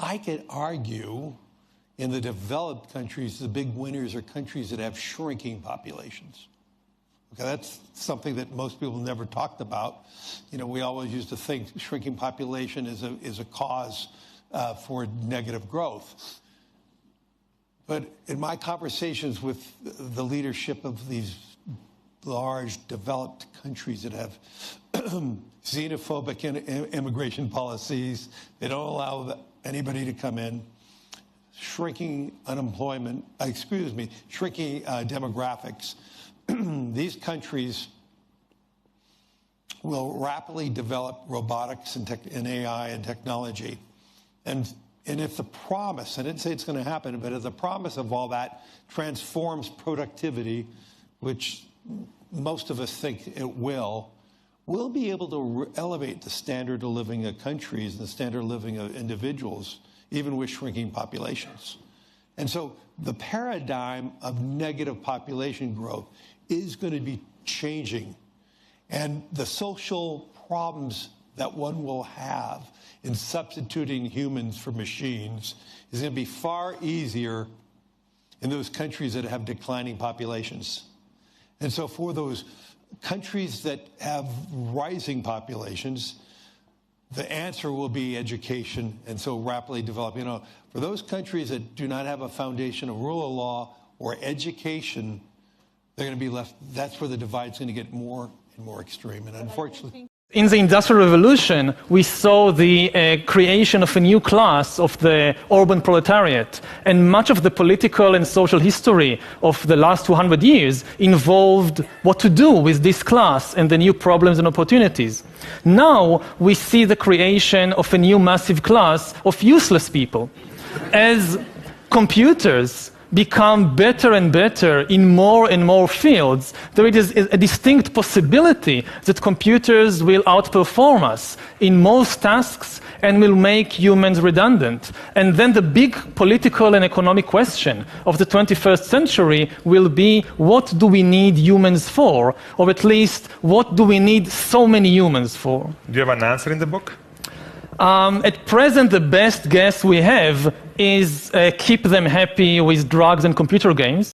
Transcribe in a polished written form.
I could argue in the developed countries, the big winners are countries that have shrinking populations. Okay, that's something that most people never talked about. You know, we always used to think shrinking population is a cause for negative growth. But in my conversations with the leadership of these large developed countries that have xenophobic immigration policies, they don't allow anybody to come in, shrinking unemployment, shrinking demographics, these countries will rapidly develop robotics and AI and technology. And if the promise, I didn't say it's going to happen, but if the promise of all that transforms productivity, which most of us think it will, we'll be able to elevate the standard of living of countries and the standard of living of individuals, even with shrinking populations. And so the paradigm of negative population growth is going to be changing. And the social problems that one will have in substituting humans for machines is going to be far easier in those countries that have declining populations. And so for those countries that have rising populations, the answer will be education, and so rapidly develop. You know, for those countries that do not have a foundation of rule of law or education, they're going to be left, that's where the divide's going to get more and more extreme. And unfortunately, in the Industrial Revolution, we saw the creation of a new class of the urban proletariat, and much of the political and social history of the last 200 years involved what to do with this class and the new problems and opportunities. Now we see the creation of a new massive class of useless people. As computers become better and better in more and more fields, there is a distinct possibility that computers will outperform us in most tasks and will make humans redundant. And then the big political and economic question of the 21st century will be, what do we need humans for? Or at least, what do we need so many humans for? Do you have an answer in the book? At present, the best guess we have is keep them happy with drugs and computer games.